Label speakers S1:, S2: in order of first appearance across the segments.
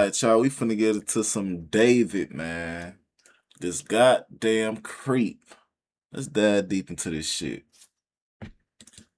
S1: Alright, y'all, we finna get into some David, man. This goddamn creep. Let's dive deep into this shit.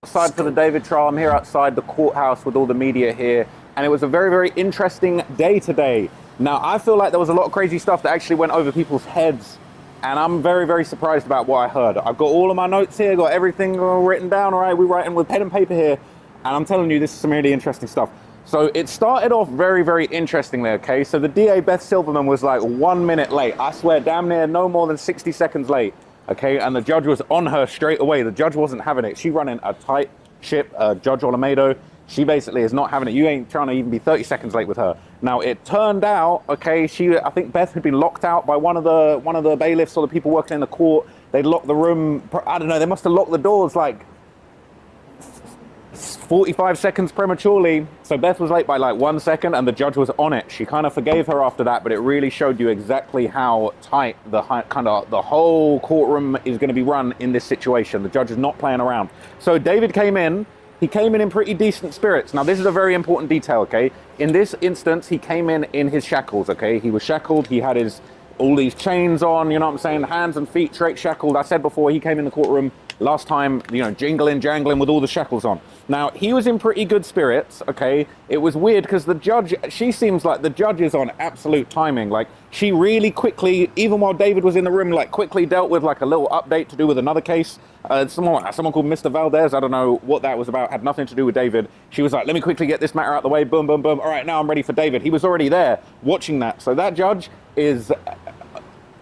S2: Outside for the David trial. I'm here outside the courthouse with all the media here, and it was a very, very interesting day today. Now, I feel like there was a lot of crazy stuff that actually went over people's heads, and I'm very, very surprised about what I heard. I've got all of my notes here, got everything written down, all right? We're writing with pen and paper here, and I'm telling you, this is some really interesting stuff. So it started off very, very interestingly, okay? So the DA, Beth Silverman, was like 1 minute late. I swear, damn near no more than 60 seconds late, okay? And the judge was on her straight away. The judge wasn't having it. She running a tight ship, Judge Olmedo. She basically is not having it. You ain't trying to even be 30 seconds late with her. Now, it turned out, okay, I think Beth had been locked out by one of the bailiffs or the people working in the court. They'd locked the room, I don't know, they must have locked the doors like 45 seconds prematurely. So Beth was late by like 1 second and the judge was on it. She kind of forgave her after that, but it really showed you exactly how tight the whole courtroom is going to be run in this situation. The judge is not playing around. So David came in. He came in pretty decent spirits. Now, this is a very important detail, okay? In this instance, he came in his shackles, okay? He was shackled. He had all these chains on, you know what I'm saying? Hands and feet straight shackled. I said before, he came in the courtroom last time, you know, jangling with all the shackles on. Now, he was in pretty good spirits, okay? It was weird because the judge, she seems like the judge is on absolute timing. Like, she really quickly, even while David was in the room, like quickly dealt with like a little update to do with another case. Someone called Mr. Valdez, I don't know what that was about, had nothing to do with David. She was like, let me quickly get this matter out the way, boom, boom, boom. All right, now I'm ready for David. He was already there watching that. So that judge is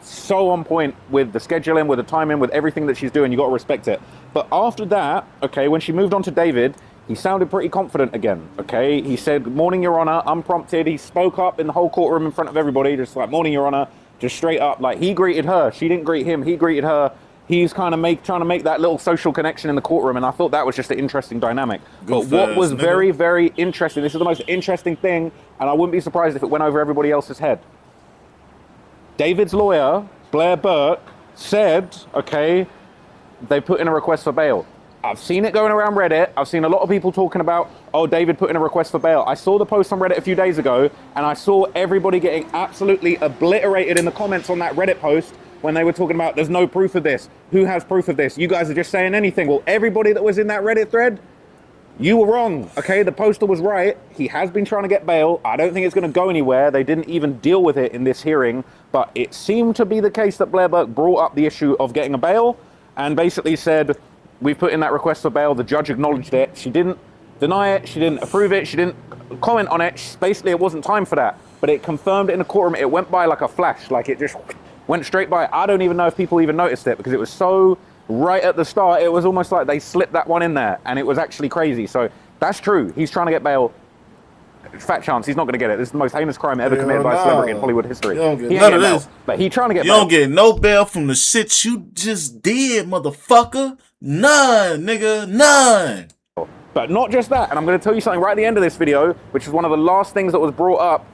S2: so on point with the scheduling, with the timing, with everything that she's doing. You got to respect it. But after that, okay, when she moved on to David, he sounded pretty confident again, okay? He said, morning, Your Honor, unprompted. He spoke up in the whole courtroom in front of everybody, just like, morning, Your Honor, just straight up. Like, he greeted her. She didn't greet him. He greeted her. He's kind of trying to make that little social connection in the courtroom, and I thought that was just an interesting dynamic. But what was very, very interesting, this is the most interesting thing, and I wouldn't be surprised if it went over everybody else's head. David's lawyer, Blair Burke, said, okay, they put in a request for bail. I've seen it going around Reddit. I've seen a lot of people talking about, oh, David put in a request for bail. I saw the post on Reddit a few days ago, and I saw everybody getting absolutely obliterated in the comments on that Reddit post when they were talking about, there's no proof of this. Who has proof of this? You guys are just saying anything. Well, everybody that was in that Reddit thread, you were wrong, okay? The poster was right. He has been trying to get bail. I don't think it's going to go anywhere. They didn't even deal with it in this hearing, but it seemed to be the case that Blair Burke brought up the issue of getting a bail and basically said, we've put in that request for bail. The judge acknowledged it. She didn't deny it. She didn't approve it. She didn't comment on it. Basically, it wasn't time for that, but it confirmed it in the courtroom. It went by like a flash, like it just went straight by. I don't even know if people even noticed it because it was so right at the start. It was almost like they slipped that one in there, and it was actually crazy. So that's true. He's trying to get bail. Fat chance he's not going to get it. This is the most heinous crime ever committed by a celebrity in Hollywood history.
S1: You don't get
S2: He ain't
S1: none of
S2: getting
S1: this.
S2: bail, but he's trying to get
S1: You
S2: bail.
S1: don't get no bail from the shit you just did, motherfucker. None, nigga, none.
S2: But not just that, and I'm going to tell you something right at the end of this video, which is one of the last things that was brought up,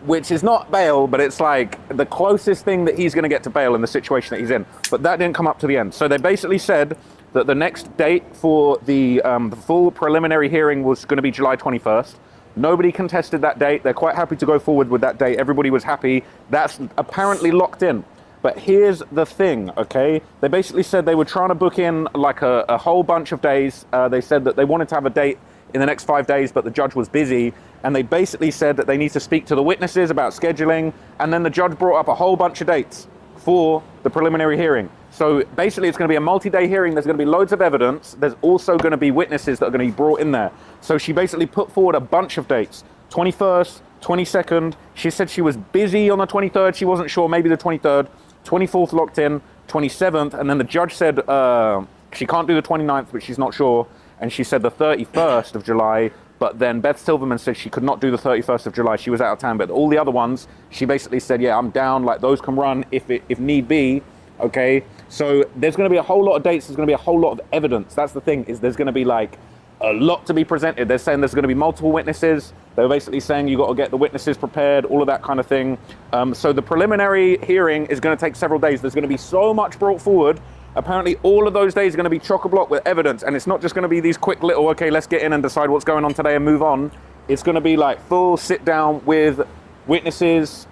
S2: which is not bail, but it's like the closest thing that he's going to get to bail in the situation that he's in. But that didn't come up to the end. So they basically said that the next date for the full preliminary hearing was going to be July 21st. Nobody contested that date. They're quite happy to go forward with that date. Everybody was happy. That's apparently locked in. But here's the thing, okay? They basically said they were trying to book in like a whole bunch of days. They said that they wanted to have a date in the next 5 days, but the judge was busy. And they basically said that they need to speak to the witnesses about scheduling. And then the judge brought up a whole bunch of dates for the preliminary hearing. So basically it's going to be a multi-day hearing. There's going to be loads of evidence. There's also going to be witnesses that are going to be brought in there. So she basically put forward a bunch of dates. 21st, 22nd. She said she was busy on the 23rd. She wasn't sure, maybe the 23rd. 24th locked in, 27th, and then the judge said she can't do the 29th, but she's not sure, and she said the 31st of July, but then Beth Silverman said she could not do the 31st of July, she was out of town, but all the other ones, she basically said, yeah, I'm down, like those can run if need be, okay? So there's gonna be a whole lot of dates, there's gonna be a whole lot of evidence. That's the thing, is there's gonna be like a lot to be presented. They're saying there's going to be multiple witnesses. They're basically saying you got to get the witnesses prepared, all of that kind of thing. So the preliminary hearing is going to take several days. There's going to be so much brought forward. Apparently all of those days are going to be chock-a-block with evidence, and it's not just going to be these quick little, okay, let's get in and decide what's going on today and move on. It's going to be like full sit down with witnesses,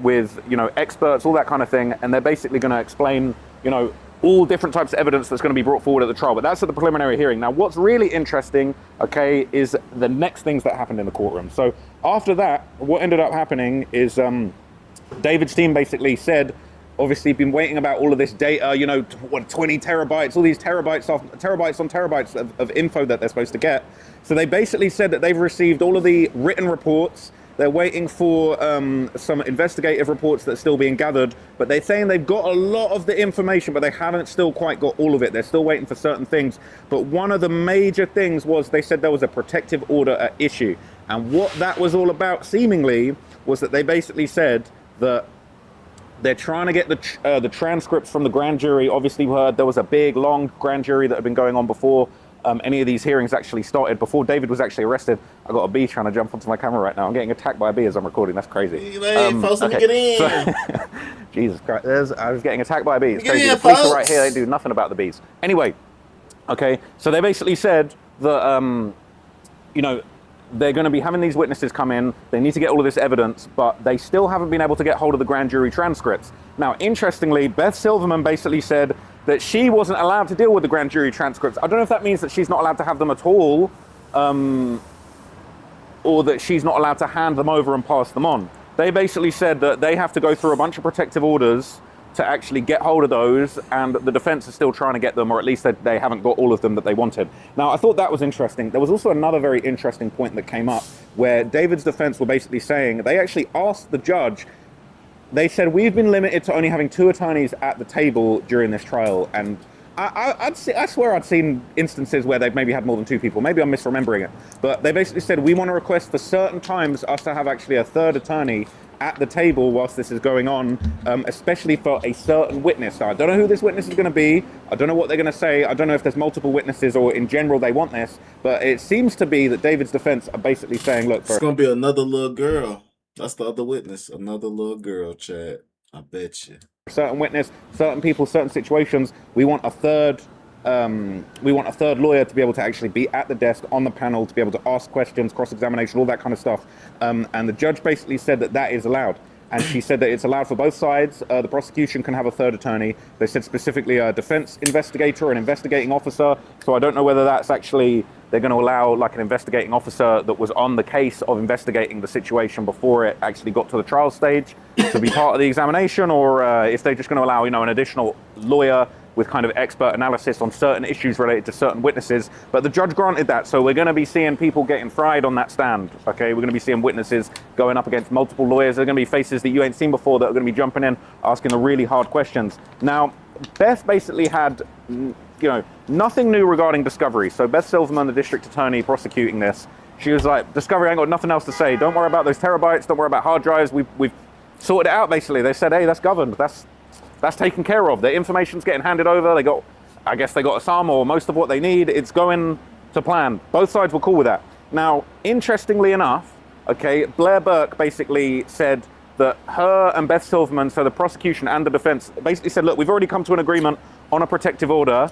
S2: with, you know, experts, all that kind of thing, and they're basically going to explain, you know, all different types of evidence that's going to be brought forward at the trial. But that's at the preliminary hearing. Now, what's really interesting, okay, is the next things that happened in the courtroom. So after that, what ended up happening is David's team basically said, obviously been waiting about all of this data, you know, 20 terabytes, all these terabytes on terabytes of info that they're supposed to get. So they basically said that they've received all of the written reports. They're waiting for some investigative reports that are still being gathered, but they're saying they've got a lot of the information, but they haven't still quite got all of it. They're still waiting for certain things. But one of the major things was they said there was a protective order at issue. And what that was all about, seemingly, was that they basically said that they're trying to get the transcripts from the grand jury. Obviously, we heard there was a big, long grand jury that had been going on before any of these hearings actually started, before David was actually arrested. I got a bee trying to jump onto my camera right now. I'm getting attacked by a bee as I'm recording. That's crazy.
S1: Folks, let me get in.
S2: So, Jesus Christ, I was getting attacked by a bee. It's crazy.
S1: Yeah,
S2: The police are
S1: folks.
S2: right here. They do nothing about the bees. Anyway, okay, so they basically said that, you know, they're going to be having these witnesses come in. They need to get all of this evidence, but they still haven't been able to get hold of the grand jury transcripts. Now, interestingly, Beth Silverman basically said that she wasn't allowed to deal with the grand jury transcripts. I don't know if that means that she's not allowed to have them at all, or that she's not allowed to hand them over and pass them on. They basically said that they have to go through a bunch of protective orders to actually get hold of those, and the defense is still trying to get them, or at least they haven't got all of them that they wanted. Now, I thought that was interesting. There was also another very interesting point that came up where David's defense were basically saying, they actually asked the judge, they said, we've been limited to only having 2 attorneys at the table during this trial, and I swear I'd seen instances where they've maybe had more than 2 people. Maybe I'm misremembering it. But they basically said, we want to request for certain times us to have actually a 3rd attorney at the table whilst this is going on, especially for a certain witness. Now, I don't know who this witness is going to be. I don't know what they're going to say. I don't know if there's multiple witnesses or in general they want this. But it seems to be that David's defense are basically saying, look,
S1: It's going to be another little girl. That's the other witness. Another little girl, Chad. I bet you.
S2: Certain witness, certain people, certain situations, we want a third lawyer to be able to actually be at the desk on the panel, to be able to ask questions, cross-examination, all that kind of stuff. And the judge basically said that that is allowed. And she said that it's allowed for both sides. The prosecution can have a 3rd attorney. They said specifically a defense investigator, an investigating officer. So I don't know whether that's actually, they're going to allow like an investigating officer that was on the case of investigating the situation before it actually got to the trial stage to be part of the examination, or if they're just going to allow, you know, an additional lawyer with kind of expert analysis on certain issues related to certain witnesses. But the judge granted that, so we're going to be seeing people getting fried on that stand, okay? We're going to be seeing witnesses going up against multiple lawyers. There are going to be faces that you ain't seen before that are going to be jumping in, asking the really hard questions. Now, Beth basically had, you know, nothing new regarding discovery. So Beth Silverman, the district attorney prosecuting this, she was like, discovery, I ain't got nothing else to say. Don't worry about those terabytes, don't worry about hard drives. We've sorted it out, basically. They said, hey, that's governed, that's taken care of. The information's getting handed over. I guess they got some or most of what they need. It's going to plan. Both sides were cool with that. Now, interestingly enough, okay, Blair Burke basically said that her and Beth Silverman, so the prosecution and the defense, basically said, look, we've already come to an agreement on a protective order.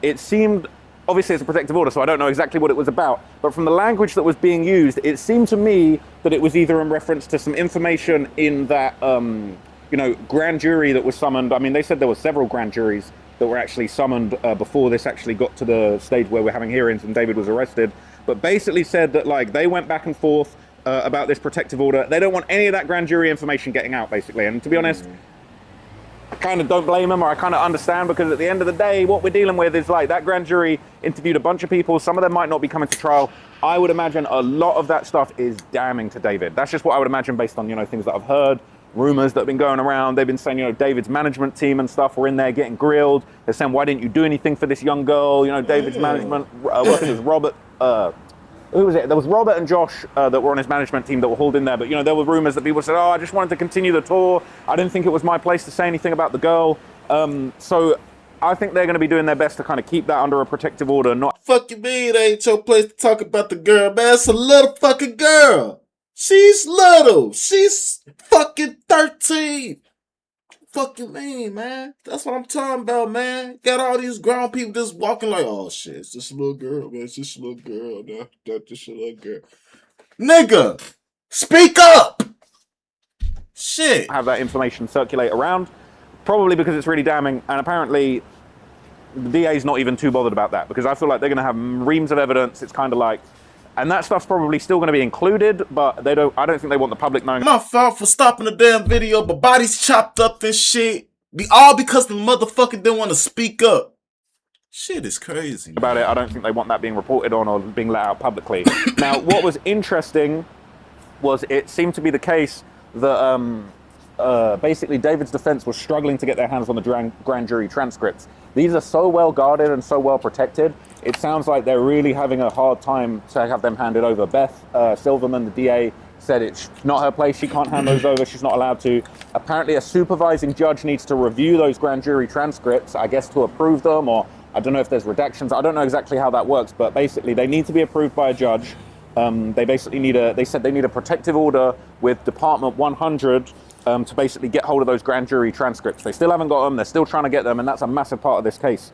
S2: It seemed, obviously it's a protective order, so I don't know exactly what it was about, but from the language that was being used, it seemed to me that it was either in reference to some information in that, you know, grand jury that was summoned. I mean, they said there were several grand juries that were actually summoned before this actually got to the stage where we're having hearings and David was arrested. But basically said that, like, they went back and forth about this protective order. They don't want any of that grand jury information getting out, basically. And to be honest, I kind of don't blame them, or I kind of understand, because at the end of the day, what we're dealing with is, like, that grand jury interviewed a bunch of people. Some of them might not be coming to trial. I would imagine a lot of that stuff is damning to David. That's just what I would imagine based on, you know, things that I've heard. Rumors that have been going around. They've been saying, you know, David's management team and stuff were in there getting grilled. They're saying, why didn't you do anything for this young girl? You know, David's management, I think it was Robert, who was it? There was Robert and Josh that were on his management team that were hauled in there. But, you know, there were rumors that people said, oh, I just wanted to continue the tour. I didn't think it was my place to say anything about the girl. So I think they're going to be doing their best to kind of keep that under a protective order. Not
S1: Fuck you mean it ain't your place to talk about the girl, man. It's a little fucking girl. She's little. She's fucking 13. Fuck you mean, man? That's what I'm talking about, man. Got all these grown people just walking like, oh shit, it's just a little girl, man. It's just a little girl. That's just a little girl. Nigga, speak up. shit.
S2: Have that information circulate around, probably because it's really damning, and apparently the DA's not even too bothered about that, because I feel like they're going to have reams of evidence. It's kind of like, and that stuff's probably still going to be included, but I don't think they want the public knowing.
S1: My fault for stopping the damn video, but bodies chopped up and shit. All because the motherfucker didn't want to speak up. Shit is crazy.
S2: About it, I don't think they want that being reported on or being let out publicly. Now, what was interesting was it seemed to be the case that basically David's defense was struggling to get their hands on the grand jury transcripts. These are so well guarded and so well protected. It sounds like they're really having a hard time to have them handed over. Beth Silverman, the DA, said it's not her place. She can't hand those over. She's not allowed to. Apparently, a supervising judge needs to review those grand jury transcripts, I guess, to approve them, or I don't know if there's redactions. I don't know exactly how that works, but basically they need to be approved by a judge. They basically they said they need a protective order with Department 100 to basically get hold of those grand jury transcripts. They still haven't got them. They're still trying to get them, and that's a massive part of this case.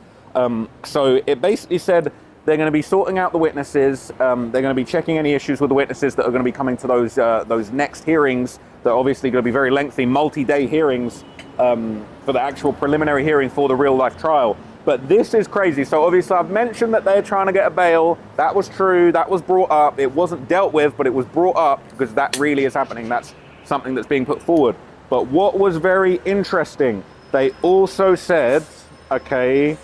S2: So it basically said they're going to be sorting out the witnesses. They're going to be checking any issues with the witnesses that are going to be coming to those next hearings. They're obviously going to be very lengthy, multi-day hearings for the actual preliminary hearing for the real-life trial. But this is crazy. So obviously I've mentioned that they're trying to get a bail. That was true. That was brought up. It wasn't dealt with, but it was brought up because that really is happening. That's something that's being put forward. But what was very interesting, they also said, okay,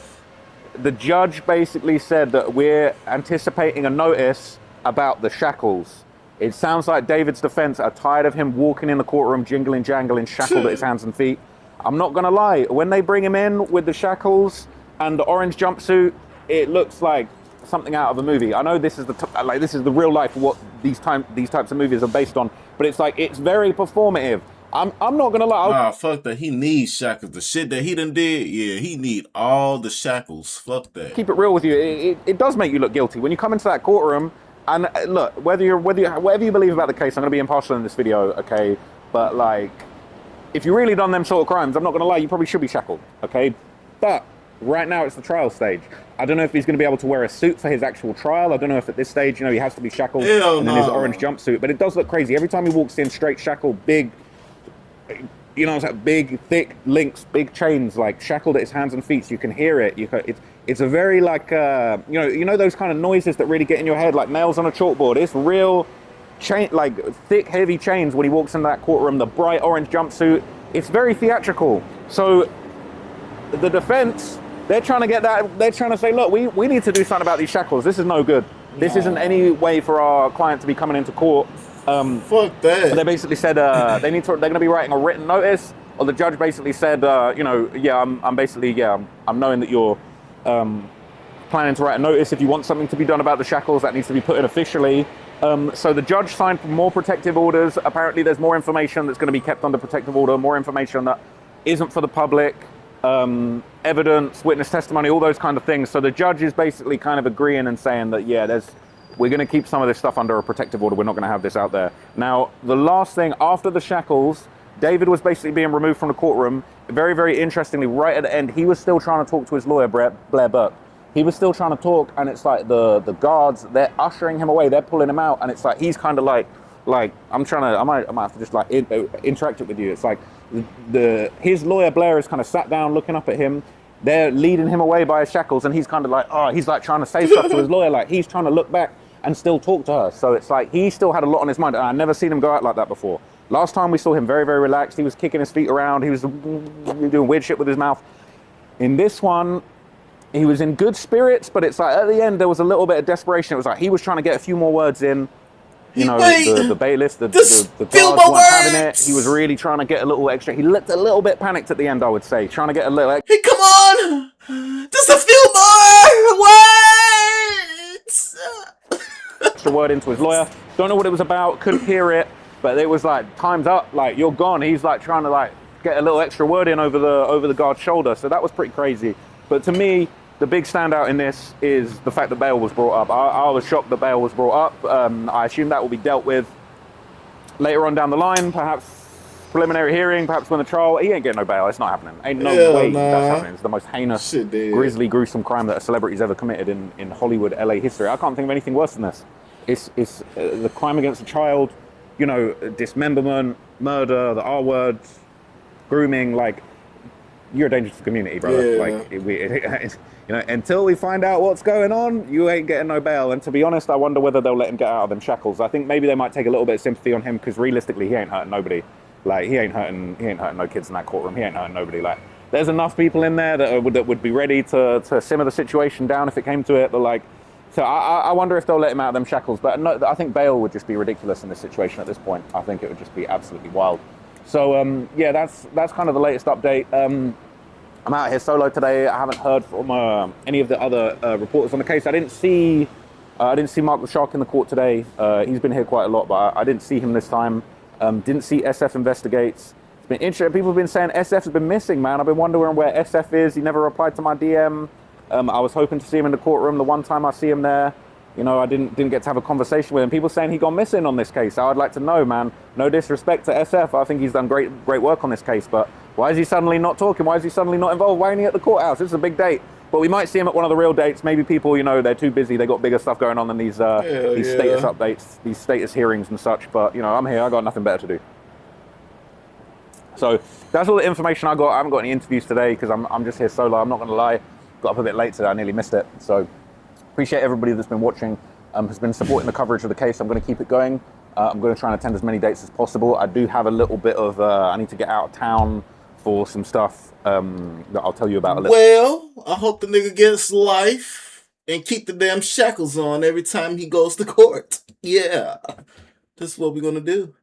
S2: the judge basically said that we're anticipating a notice about the shackles. It sounds like David's defense are tired of him walking in the courtroom, jingling, jangling, shackled at his hands and feet. I'm not gonna lie, when they bring him in with the shackles and the orange jumpsuit, it looks like something out of a movie. I know this is this is the real life of what these types of movies are based on, but it's like, it's very performative. I'm not gonna lie.
S1: Nah, fuck that. He needs shackles. The shit that he done did, yeah, he need all the shackles. Fuck that.
S2: Keep it real with you. It does make you look guilty when you come into that courtroom. And look, whatever you believe about the case, I'm gonna be impartial in this video, okay? But like, if you really done them sort of crimes, I'm not gonna lie, you probably should be shackled, okay? But right now it's the trial stage. I don't know if he's going to be able to wear a suit for his actual trial. I don't know if at this stage, you know, he has to be shackled and in his orange jumpsuit. But it does look crazy. Every time he walks in, straight shackled, big, you know, it's like big, thick links, big chains, like shackled at his hands and feet. So you can hear it. It's a very like, you know those kind of noises that really get in your head, like nails on a chalkboard. It's real chain, like thick, heavy chains when he walks in that courtroom. The bright orange jumpsuit. It's very theatrical. So the defense, they're trying to get that. They're trying to say, look, we need to do something about these shackles. This is no good. This isn't any way for our client to be coming into court.
S1: Fuck that.
S2: They basically said they're going to be writing a written notice, or the judge basically said, you know, yeah, I'm knowing that you're planning to write a notice. If you want something to be done about the shackles, that needs to be put in officially. So the judge signed for more protective orders. Apparently, there's more information that's going to be kept under protective order, more information that isn't for the public. Evidence, witness testimony, all those kind of things. So the judge is basically kind of agreeing and saying that, yeah, we're going to keep some of this stuff under a protective order. We're not going to have this out there. Now, the last thing, after the shackles, David was basically being removed from the courtroom. Very, very interestingly, right at the end, he was still trying to talk to his lawyer, Blair Burke. He was still trying to talk, and it's like the guards, they're ushering him away. They're pulling him out, and it's like, he's kind of like I might have to just like interact it with you. It's like his lawyer Blair is kind of sat down looking up at him. They're leading him away by his shackles, and he's kind of like, he's like trying to say stuff to his lawyer, like he's trying to look back and still talk to her. So it's like he still had a lot on his mind, and I've never seen him go out like that before. Last time we saw him very, very relaxed. He was kicking his feet around. He was doing weird shit with his mouth. In this one, he was in good spirits, but it's like at the end there was a little bit of desperation. It was like he was trying to get a few more words in. You know, the bailiffs, the guards weren't having it. He was really trying to get a little extra. He looked a little bit panicked at the end, I would say. Trying to get a little extra.
S1: Hey, come on! Just a few more words!
S2: Extra word into his lawyer. Don't know what it was about. Couldn't hear it. But it was like, time's up. Like, you're gone. He's like trying to like get a little extra word in over the guard's shoulder. So that was pretty crazy. But to me, the big standout in this is the fact that bail was brought up. I was shocked that bail was brought up. I assume that will be dealt with later on down the line, perhaps preliminary hearing, perhaps when the trial. He ain't getting no bail. It's not happening. Ain't no way that's happening. It's the most heinous, grisly, gruesome crime that a celebrity's ever committed in Hollywood, LA history. I can't think of anything worse than this. It's the crime against a child. you know, dismemberment, murder, the R words, grooming, like, you're a danger to the community, brother.
S1: Yeah.
S2: Like, you know, until we find out what's going on, you ain't getting no bail. And to be honest, I wonder whether they'll let him get out of them shackles. I think maybe they might take a little bit of sympathy on him, because realistically, he ain't hurting nobody. Like, he ain't hurting no kids in that courtroom. He ain't hurting nobody. Like, there's enough people in there that would be ready to simmer the situation down if it came to it. But like, so I wonder if they'll let him out of them shackles. But no, I think bail would just be ridiculous in this situation at this point. I think it would just be absolutely wild. So yeah, that's kind of the latest update. I'm out here solo today. I haven't heard from any of the other reporters on the case. I didn't see Mark the Shark in the court today. He's been here quite a lot, but I didn't see him this time. Didn't see SF investigates. It's been interesting. People have been saying SF has been missing, man. I've been wondering where SF is. He never replied to my DM. I was hoping to see him in the courtroom. The one time I see him there, you know, I didn't get to have a conversation with him. People saying he gone missing on this case. I would like to know, man. No disrespect to SF. I think he's done great work on this case, but why is he suddenly not talking? Why is he suddenly not involved? Why ain't he at the courthouse? This is a big date. But we might see him at one of the real dates. Maybe people, you know, they're too busy. They got bigger stuff going on than these status updates, these status hearings and such. But, you know, I'm here. I got nothing better to do. So that's all the information I got. I haven't got any interviews today because I'm just here solo. I'm not going to lie. Got up a bit late today. I nearly missed it. So appreciate everybody that's been watching, has been supporting the coverage of the case. I'm going to keep it going. I'm going to try and attend as many dates as possible. I do have a little bit of, I need to get out of town for some stuff that I'll tell you about a little.
S1: Well, I hope the nigga gets life and keep the damn shackles on every time he goes to court. Yeah, this is what we're going to do.